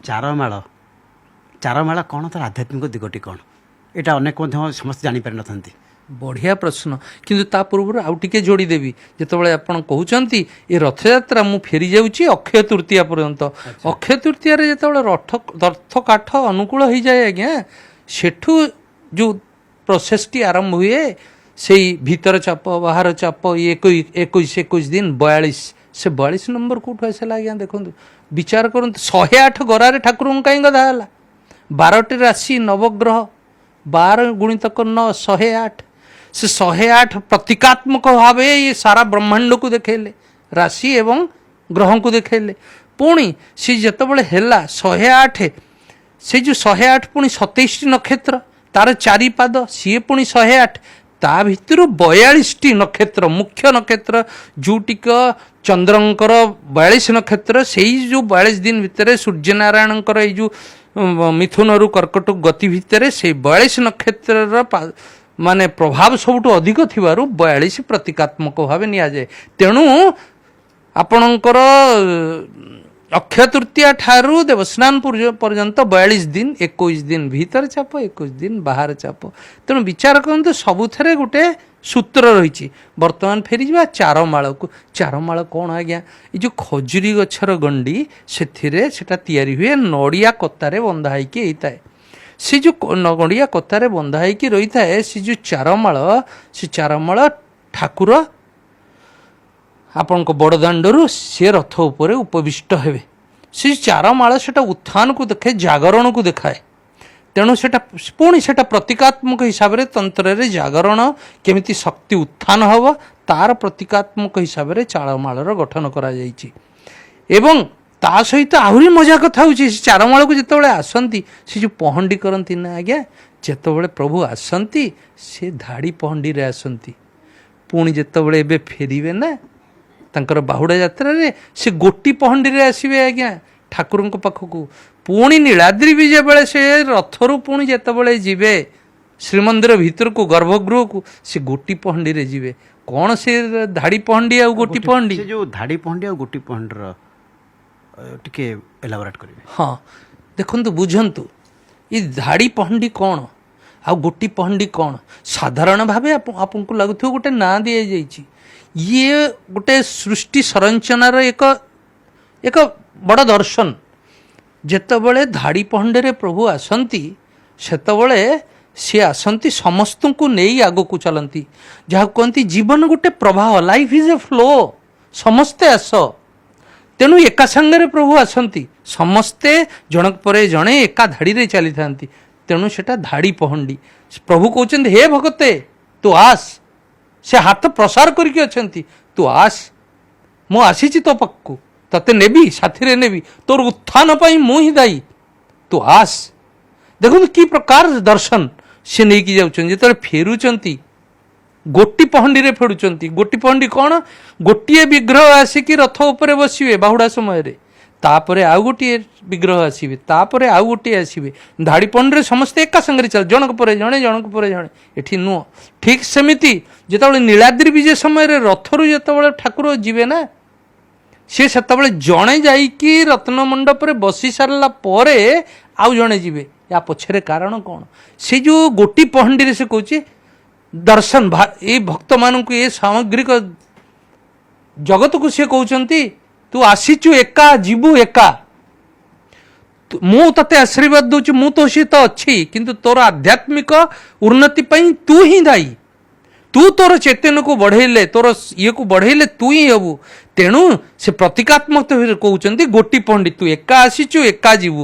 ଚାରମାଳ ଚାରମାଳ କ'ଣ ତାର ଆଧ୍ୟାତ୍ମିକ ଦିଗଟି କ'ଣ ଏଇଟା ଅନେକ ମଧ୍ୟ ସମସ୍ତେ ଜାଣିପାରିନଥାନ୍ତି। ବଢ଼ିଆ ପ୍ରଶ୍ନ, କିନ୍ତୁ ତା ପୂର୍ବରୁ ଆଉ ଟିକେ ଯୋଡ଼ିଦେବି। ଯେତେବେଳେ ଆପଣ କହୁଛନ୍ତି ଏ ରଥଯାତ୍ରା ମୁଁ ଫେରି ଯାଉଛି ଅକ୍ଷୟ ତୃତୀୟା ପର୍ଯ୍ୟନ୍ତ, ଅକ୍ଷୟ ତୃତୀୟାରେ ଯେତେବେଳେ ରଥ କାଠ ଅନୁକୂଳ ହେଇଯାଏ ଆଜ୍ଞା, ସେଠୁ ଯେଉଁ ପ୍ରୋସେସଟି ଆରମ୍ଭ ହୁଏ, ସେଇ ଭିତର ଚାପ ବାହାର ଚାପ 21 ଦିନ 42, ସେ 42 ନମ୍ବର କେଉଁଠୁ ଆସିଲା ଆଜ୍ଞା? ଦେଖନ୍ତୁ, ବିଚାର କରନ୍ତୁ, 108 ଗରାରେ ଠାକୁରଙ୍କୁ କାହିଁ ଗଧା ହେଲା? 12ଟି ରାଶି ନବଗ୍ରହ, 12 ଗୁଣିତକ 9 108, ସେ 108 ପ୍ରତୀକାତ୍ମକ ଭାବେ ଏ ସାରା ବ୍ରହ୍ମାଣ୍ଡକୁ ଦେଖେଇଲେ, ରାଶି ଏବଂ ଗ୍ରହଙ୍କୁ ଦେଖେଇଲେ। ପୁଣି ସେ ଯେତେବେଳେ ହେଲା 108, ସେ ଯେଉଁ 108 ପୁଣି 27ଟି ନକ୍ଷତ୍ର, ତାର 4 ପାଦ, ସିଏ ପୁଣି 108, ତା ଭିତରୁ 42ଟି ନକ୍ଷତ୍ର, ମୁଖ୍ୟ ନକ୍ଷତ୍ର ଯେଉଁଟିକ ଚନ୍ଦ୍ରଙ୍କର 42 ନକ୍ଷତ୍ର, ସେଇ ଯେଉଁ 42 ଦିନ ଭିତରେ ସୂର୍ଯ୍ୟନାରାୟଣଙ୍କର ଏଇ ଯେଉଁ ମିଥୁନରୁ କର୍କଟ ଗତି ଭିତରେ ସେଇ 42 ନକ୍ଷତ୍ରର ମାନେ ପ୍ରଭାବ ସବୁଠୁ ଅଧିକ ଥିବାରୁ 42 ପ୍ରତୀକାତ୍ମକ ଭାବେ ନିଆଯାଏ। ତେଣୁ ଆପଣଙ୍କର ଅକ୍ଷୟ ତୃତୀୟା ଠାରୁ ଦେବସ୍ନାନ ପର୍ଯ୍ୟନ୍ତ 42 ଦିନ, 21 ଦିନ ଭିତର ଚାପ, 21 ଦିନ ବାହାର ଚାପ। ତେଣୁ ବିଚାର କରନ୍ତୁ, ସବୁଥିରେ ଗୋଟେ ସୂତ୍ର ରହିଛି। ବର୍ତ୍ତମାନ ଫେରିଯିବା ଚାରମାଳକୁ। ଚାରମାଳ କ'ଣ ଆଜ୍ଞା? ଏ ଯେଉଁ ଖଜୁରୀ ଗଛର ଗଣ୍ଡି, ସେଥିରେ ସେଟା ତିଆରି ହୁଏ, ନଡ଼ିଆ କତାରେ ବନ୍ଧା ହେଇକି ହେଇଥାଏ। ସେ ଯେଉଁ ନଡ଼ିଆ କତାରେ ବନ୍ଧା ହେଇକି ରହିଥାଏ, ସେ ଯେଉଁ ଚାରମାଳ, ସେ ଚାରମାଳ ଠାକୁର ଆପଣଙ୍କ ବଡ଼ଦାଣ୍ଡରୁ ସେ ରଥ ଉପରେ ଉପବିଷ୍ଟ ହେବେ। ସେ ଚାରମାଳ ସେଟା ଉତ୍ଥାନକୁ ଦେଖେ, ଜାଗରଣକୁ ଦେଖାଏ। ତେଣୁ ସେଟା ପୁଣି ସେଟା ପ୍ରତୀକାତ୍ମକ ହିସାବରେ ତନ୍ତ୍ରରେ ଜାଗରଣ କେମିତି ଶକ୍ତି ଉତ୍ଥାନ ହେବ, ତାର ପ୍ରତୀକାତ୍ମକ ହିସାବରେ ଚାରମାଳର ଗଠନ କରାଯାଇଛି। ଏବଂ ତା ସହିତ ଆହୁରି ମଜା କଥା ହେଉଛି, ସେ ଚାରମାଳକୁ ଯେତେବେଳେ ଆସନ୍ତି, ସେ ଯେଉଁ ପହଣ୍ଡି କରନ୍ତି ନା ଆଜ୍ଞା, ଯେତେବେଳେ ପ୍ରଭୁ ଆସନ୍ତି ସେ ଧାଡ଼ି ପହଣ୍ଡିରେ ଆସନ୍ତି। ପୁଣି ଯେତେବେଳେ ଏବେ ଫେରିବେ ନା ତାଙ୍କର ବାହୁଡ଼ା ଯାତ୍ରାରେ, ସେ ଗୋଟି ପହଣ୍ଡିରେ ଆସିବେ ଆଜ୍ଞା ଠାକୁରଙ୍କ ପାଖକୁ। ପୁଣି ନୀଳାଦ୍ରି ବିଜେ ବେଳେ ସେ ରଥରୁ ପୁଣି ଯେତେବେଳେ ଯିବେ ଶ୍ରୀମନ୍ଦିର ଭିତରକୁ, ଗର୍ଭଗୃହକୁ, ସେ ଗୋଟି ପହଣ୍ଡିରେ ଯିବେ। କ'ଣ ସେ ଧାଡ଼ି ପହଣ୍ଡି ଆଉ ଗୋଟି ପହଣ୍ଡି? ସେ ଯେଉଁ ଧାଡ଼ି ପହଣ୍ଡି ଆଉ ଗୋଟି ପହଣ୍ଡିର ଟିକେ ଏଲାବୋରେଟ୍ କରିବେ। ହଁ, ଦେଖନ୍ତୁ, ବୁଝନ୍ତୁ, ଏ ଧାଡ଼ି ପହଣ୍ଡି କ'ଣ ଆଉ ଗୋଟି ପହଣ୍ଡି କ'ଣ? ସାଧାରଣ ଭାବେ ଆପଣଙ୍କୁ ଲାଗୁଥିବ ଗୋଟେ ନାଁ ଦିଆଯାଇଛି। ଇଏ ଗୋଟେ ସୃଷ୍ଟି ସଂରଚନାର ଏକ ବଡ଼ ଦର୍ଶନ। ଯେତେବେଳେ ଧାଡ଼ି ପହଣ୍ଡିରେ ପ୍ରଭୁ ଆସନ୍ତି, ସେତେବେଳେ ସିଏ ଆସନ୍ତି ସମସ୍ତଙ୍କୁ ନେଇ ଆଗକୁ ଚାଲନ୍ତି, ଯାହାକୁ କହନ୍ତି ଜୀବନ ଗୋଟେ ପ୍ରବାହ, ଲାଇଫ୍ ଇଜ୍ ଏ ଫ୍ଲୋ, ସମସ୍ତେ ଆସ। ତେଣୁ ଏକା ସାଙ୍ଗରେ ପ୍ରଭୁ ଆସନ୍ତି, ସମସ୍ତେ ଜଣକ ପରେ ଜଣେ ଏକା ଧାଡ଼ିରେ ଚାଲିଥାନ୍ତି। ତେଣୁ ସେଟା ଧାଡ଼ି ପହଣ୍ଡି। ପ୍ରଭୁ କହୁଛନ୍ତି, ହେ ଭଗତେ ତୁ ଆସ। ସେ ହାତ ପ୍ରସାର କରିକି ଅଛନ୍ତି, ତୁ ଆସ, ମୁଁ ଆସିଛି ତୋ ପାଖକୁ, ତତେ ନେବି, ସାଥିରେ ନେବି, ତୋର ଉତ୍ଥାନ ପାଇଁ ମୁଁ ହିଁ ଦାୟୀ, ତୁ ଆସ। ଦେଖନ୍ତୁ କି ପ୍ରକାର ଦର୍ଶନ ସେ ନେଇକି ଯାଉଛନ୍ତି। ଯେତେବେଳେ ଫେରୁଛନ୍ତି, ଗୋଟି ପହଣ୍ଡିରେ ଫେରୁଛନ୍ତି। ଗୋଟି ପହଣ୍ଡି କ'ଣ? ଗୋଟିଏ ବିଗ୍ରହ ଆସିକି ରଥ ଉପରେ ବସିବେ ବାହୁଡ଼ା ସମୟରେ, ତାପରେ ଆଉ ଗୋଟିଏ ବିଗ୍ରହ ଆସିବେ, ତାପରେ ଆଉ ଗୋଟିଏ ଆସିବେ। ଧାଡ଼ି ପହଣ୍ଡିରେ ସମସ୍ତେ ଏକା ସାଙ୍ଗରେ ଚାଲ, ଜଣକ ପରେ ଜଣେ, ଜଣକ ପରେ ଜଣେ। ଏଠି ନୁହଁ। ଠିକ୍ ସେମିତି ଯେତେବେଳେ ନୀଳାଦ୍ରି ବିଜେ ସମୟରେ ରଥରୁ ଯେତେବେଳେ ଠାକୁର ଯିବେ ନା, ସେ ସେତେବେଳେ ଜଣେ ଯାଇକି ରତ୍ନ ମଣ୍ଡପରେ ବସି ସାରିଲା ପରେ ଆଉ ଜଣେ ଯିବେ। ୟା ପଛରେ କାରଣ କ'ଣ? ସେ ଯେଉଁ ଗୋଟି ପହଣ୍ଡିରେ ସେ କହୁଛି ଦର୍ଶନ, ଏଇ ଭକ୍ତମାନଙ୍କୁ, ଏ ସାମଗ୍ରିକ ଜଗତକୁ ସିଏ କହୁଛନ୍ତି, ତୁ ଆସିଛୁ ଏକା, ଯିବୁ ଏକା। ମୁଁ ତତେ ଆଶୀର୍ବାଦ ଦେଉଛି, ମୁଁ ତୋ ସହିତ ଅଛି, କିନ୍ତୁ ତୋର ଆଧ୍ୟାତ୍ମିକ ଉନ୍ନତି ପାଇଁ ତୁ ହିଁ ଦାୟୀ। ତୁ ତୋର ଚେତନକୁ ବଢ଼େଇଲେ, ତୋର ଇଏକୁ ବଢ଼େଇଲେ ତୁ ହିଁ ହେବୁ। ତେଣୁ ସେ ପ୍ରତୀକାତ୍ମକ କହୁଛନ୍ତି ଗୋଟି ପହଣ୍ଡି, ତୁ ଏକା ଆସିଛୁ, ଏକା ଯିବୁ।